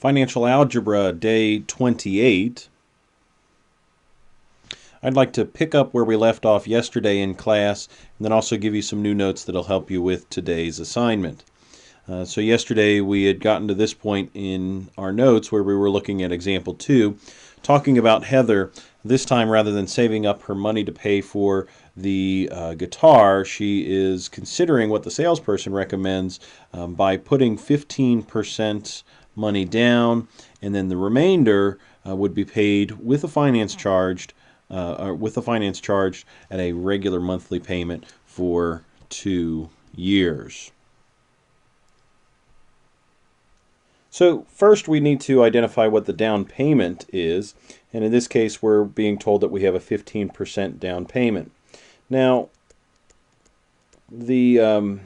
Financial Algebra, Day 28. I'd like to pick up where we left off yesterday in class and then also give you some new notes that'll help you with today's assignment. So yesterday we had gotten to this point in our notes where we were looking at example 2, talking about Heather. This time, rather than saving up her money to pay for the guitar, she is considering what the salesperson recommends by putting 15% money down, and then the remainder would be paid with a finance charged at a regular monthly payment for 2 years. So first we need to identify what the down payment is, and in this case we're being told that we have a 15% down payment. Now the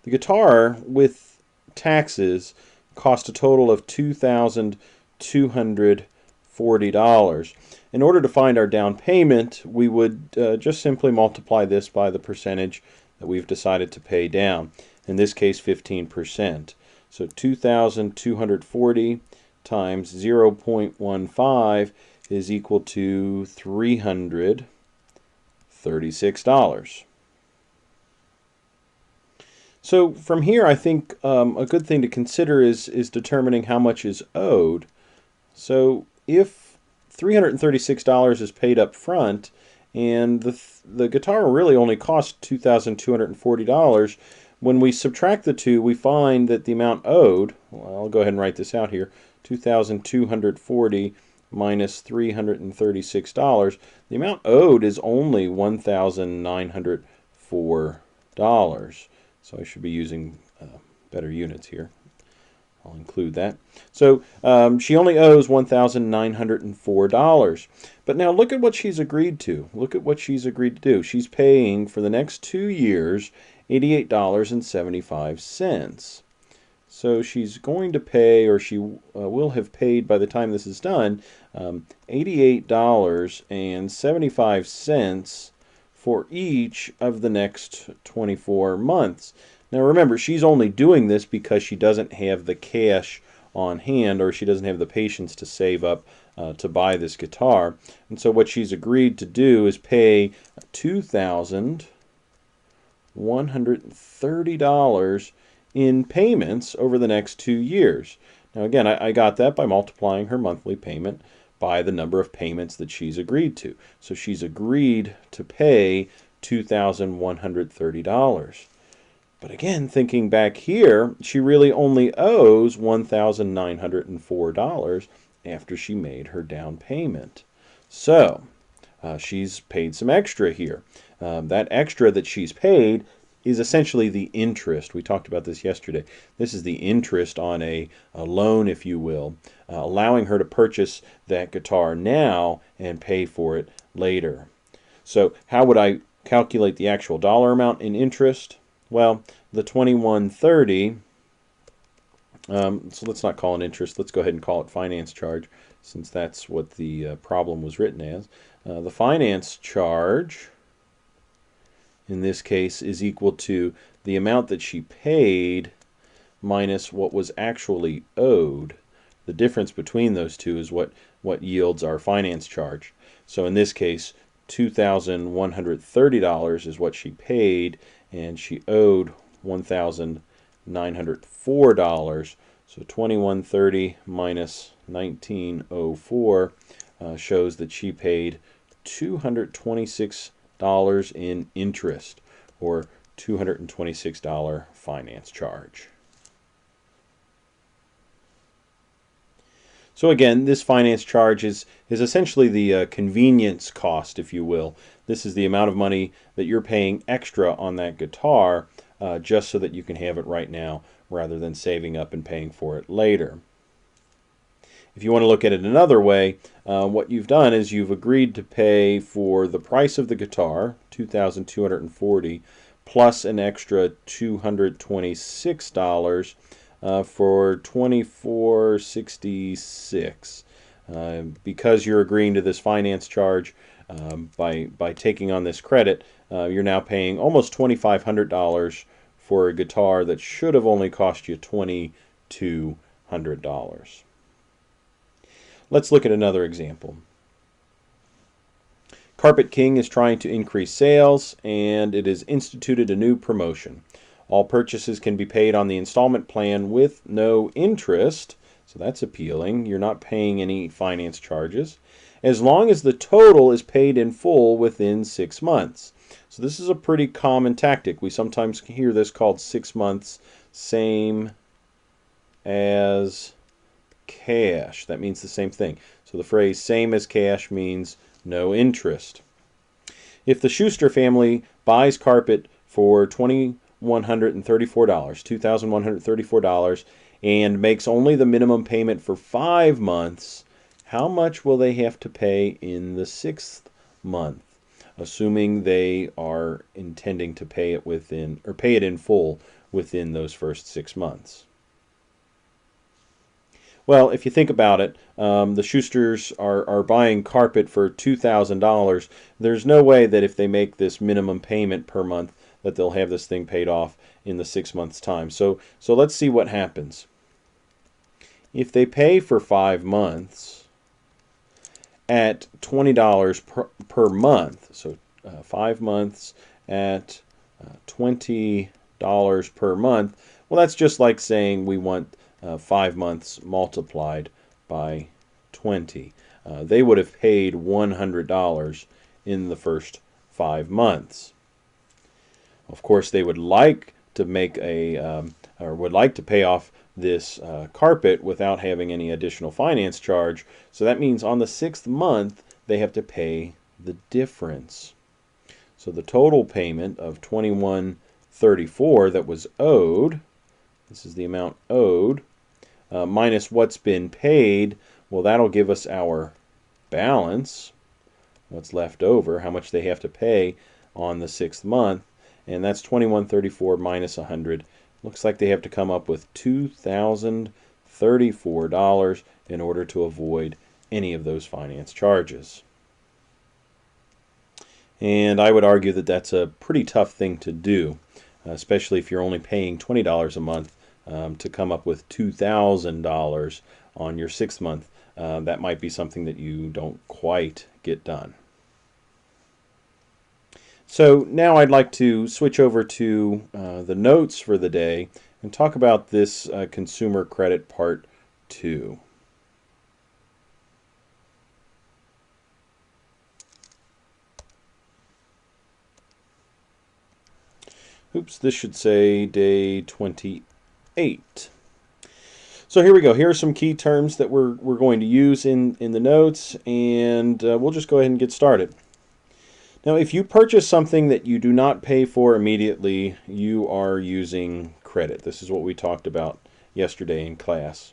guitar with taxes cost a total of $2,240. In order to find our down payment, we would just simply multiply this by the percentage that we've decided to pay down, in this case 15%. So 2,240 times 0.15 is equal to $336. So from here, I think a good thing to consider is determining how much is owed. So if $336 is paid up front, and the guitar really only cost $2,240, when we subtract the two, we find that the amount owed, well, I'll go ahead and write this out here, 2,240 minus $336, the amount owed is only $1,904. So I should be using better units here. I'll include that. So she only owes $1,904. But now look at what she's agreed to. Look at what she's agreed to do. She's paying for the next 2 years $88.75. So she's going to pay, or she will have paid by the time this is done, $88.75 for each of the next 24 months. Now remember, she's only doing this because she doesn't have the cash on hand, or she doesn't have the patience to save up to buy this guitar. And so what she's agreed to do is pay $2,130 in payments over the next 2 years. Now again, I got that by multiplying her monthly payment by the number of payments that she's agreed to. So she's agreed to pay $2,130. But again, thinking back here, she really only owes $1,904 after she made her down payment. So she's paid some extra here. That extra that she's paid is essentially the interest. We talked about this yesterday. This is the interest on a loan, if you will, allowing her to purchase that guitar now and pay for it later. So how would I calculate the actual dollar amount in interest? Well, the $2,130, so let's not call it interest. Let's go ahead and call it finance charge, since that's what the problem was written as. The finance charge in this case is equal to the amount that she paid minus what was actually owed. The difference between those two is what yields our finance charge. So in this case, $2,130 is what she paid, and she owed $1,904. So $2,130 minus $1,904 shows that she paid $226 in interest, or $226 finance charge. So again, this finance charge is essentially the convenience cost, if you will. This is the amount of money that you're paying extra on that guitar just so that you can have it right now rather than saving up and paying for it later. If you want to look at it another way, what you've done is you've agreed to pay for the price of the guitar, $2,240, plus an extra $226 for $2,466. Because you're agreeing to this finance charge, by taking on this credit, you're now paying almost $2,500 for a guitar that should have only cost you $2,200. $100. Let's look at another example. Carpet King is trying to increase sales, and it has instituted a new promotion. All purchases can be paid on the installment plan with no interest, so that's appealing. You're not paying any finance charges, as long as the total is paid in full within 6 months. So this is a pretty common tactic. We sometimes hear this called 6 months, same as cash. That means the same thing. So the phrase same as cash means no interest. If the Schuster family buys carpet for $2,134, and makes only the minimum payment for 5 months, how much will they have to pay in the 6th month, assuming they are intending to pay it within, or pay it in full within those first 6 months? Well, if you think about it, the Schusters are buying carpet for $2,000. There's no way that if they make this minimum payment per month that they'll have this thing paid off in the 6 months' time. So let's see what happens. If they pay for 5 months at $20 per month, so 5 months at $20 per month, well, that's just like saying we want 5 months multiplied by 20. They would have paid $100 in the first 5 months. Of course, they would like to make or would like to pay off this carpet without having any additional finance charge. So that means on the 6th month they have to pay the difference. So the total payment of $21.34 that was owed, this is the amount owed, minus what's been paid, well, that'll give us our balance, what's left over, how much they have to pay on the 6th month, and that's $21.34 minus 100. Looks like they have to come up with $2,034 in order to avoid any of those finance charges. And I would argue that that's a pretty tough thing to do, especially if you're only paying $20 a month to come up with $2,000 on your 6th month. That might be something that you don't quite get done. So now I'd like to switch over to the notes for the day and talk about this consumer credit part 2. Oops, this should say day 28. So here we go. Here are some key terms that we're going to use in the notes, and we'll just go ahead and get started. Now, if you purchase something that you do not pay for immediately, you are using credit. This is what we talked about yesterday in class.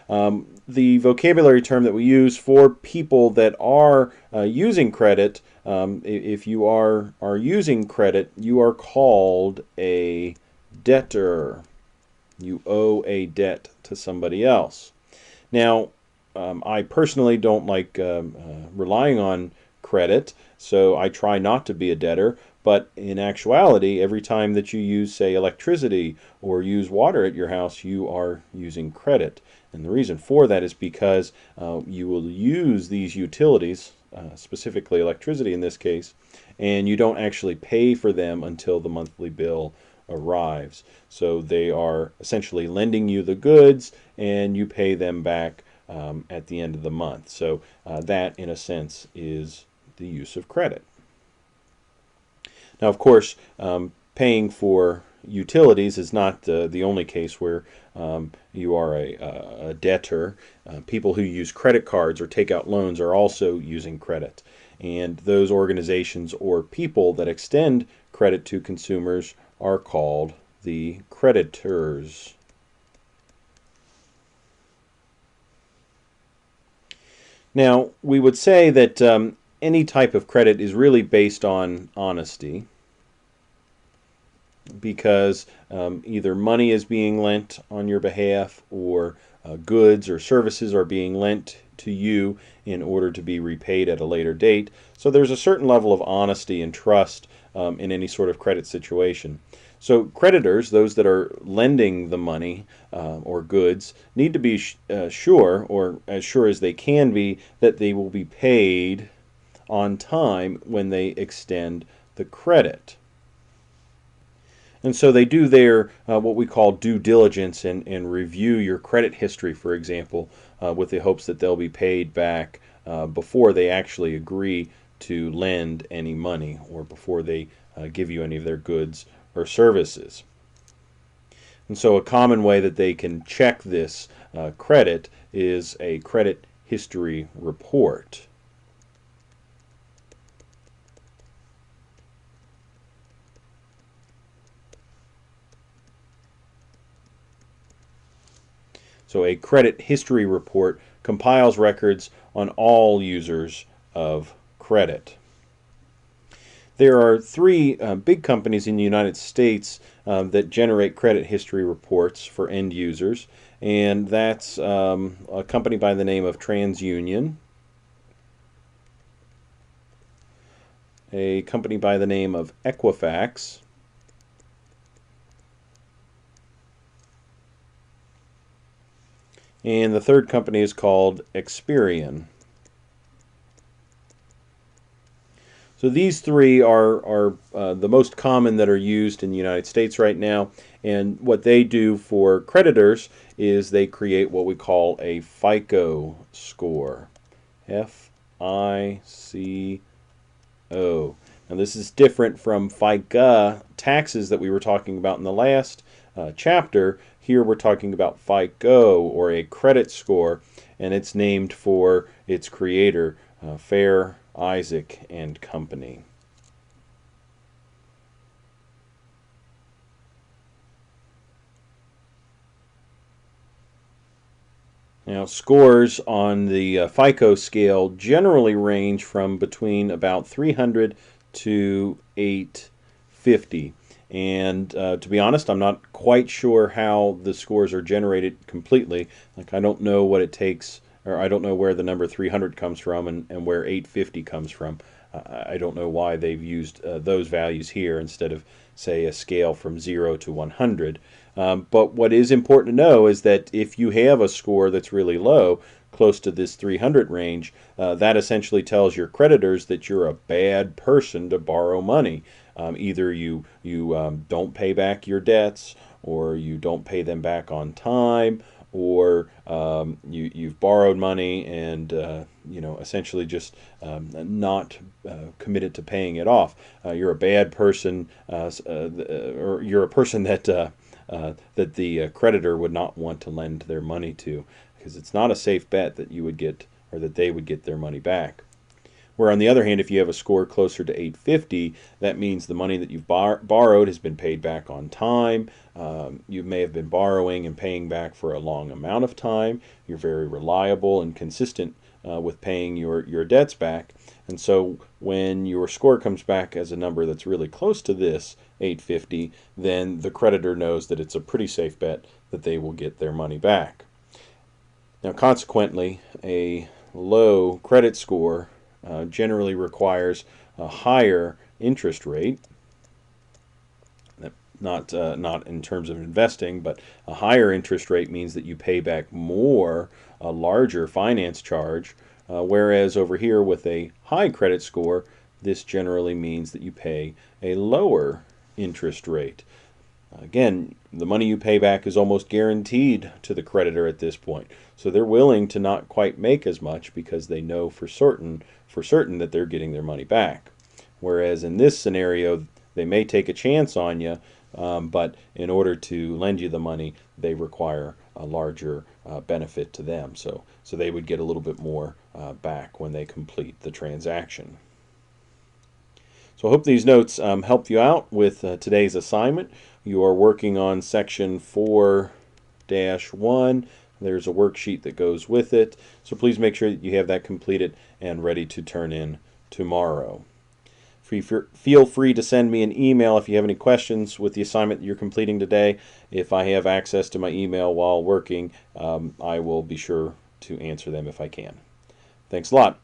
The vocabulary term that we use for people that are using credit, if you are using credit, you are called a debtor. You owe a debt to somebody else. Now, I personally don't like relying on credit, so I try not to be a debtor, but in actuality, every time that you use, say, electricity or use water at your house, you are using credit. And the reason for that is because you will use these utilities, specifically electricity in this case, and you don't actually pay for them until the monthly bill arrives. So they are essentially lending you the goods, and you pay them back at the end of the month. So that, in a sense, is the use of credit. Now, of course, paying for utilities is not the only case where you are a debtor. People who use credit cards or take out loans are also using credit. And those organizations or people that extend credit to consumers are called the creditors. Now, we would say that any type of credit is really based on honesty, because either money is being lent on your behalf, or goods or services are being lent to you in order to be repaid at a later date. So there's a certain level of honesty and trust in any sort of credit situation. So creditors, those that are lending the money or goods, need to be sure, or as sure as they can be, that they will be paid on time when they extend the credit. And so they do their what we call due diligence and review your credit history, for example, with the hopes that they'll be paid back before they actually agree to lend any money or before they give you any of their goods or services. And so a common way that they can check this credit is a credit history report. So a credit history report compiles records on all users of credit. There are three big companies in the United States that generate credit history reports for end users, and that's a company by the name of TransUnion, a company by the name of Equifax, and the third company is called Experian. So these three are the most common that are used in the United States right now, and what they do for creditors is they create what we call a FICO score. F-I-C-O. Now this is different from FICA taxes that we were talking about in the last chapter. Here we're talking about FICO, or a credit score, and it's named for its creator, Fair, Isaac and Company. Now, scores on the FICO scale generally range from between about 300 to 850. And to be honest, I'm not quite sure how the scores are generated completely. Like, I don't know what it takes, or I don't know where the number 300 comes from and where 850 comes from. I don't know why they've used those values here instead of, say, a scale from 0 to 100. But what is important to know is that if you have a score that's really low, close to this 300 range, that essentially tells your creditors that you're a bad person to borrow money. Either you don't pay back your debts, or you don't pay them back on time, or you've borrowed money and essentially just not committed to paying it off. You're a bad person, or you're a person that that the creditor would not want to lend their money to, because it's not a safe bet that you would get, or that they would get their money back. Where on the other hand, if you have a score closer to 850, that means the money that you've borrowed has been paid back on time. You may have been borrowing and paying back for a long amount of time. You're very reliable and consistent with paying your debts back. And so when your score comes back as a number that's really close to this, 850, then the creditor knows that it's a pretty safe bet that they will get their money back. Now, consequently, a low credit score generally requires a higher interest rate, not in terms of investing, but a higher interest rate means that you pay back more, a larger finance charge, whereas over here with a high credit score, this generally means that you pay a lower interest rate. Again, the money you pay back is almost guaranteed to the creditor at this point. So they're willing to not quite make as much because they know for certain that they're getting their money back. Whereas in this scenario, they may take a chance on you, but in order to lend you the money, they require a larger benefit to them. So they would get a little bit more back when they complete the transaction. So I hope these notes helped you out with today's assignment. You are working on section 4-1. There's a worksheet that goes with it. So please make sure that you have that completed and ready to turn in tomorrow. Feel free to send me an email if you have any questions with the assignment that you're completing today. If I have access to my email while working, I will be sure to answer them if I can. Thanks a lot.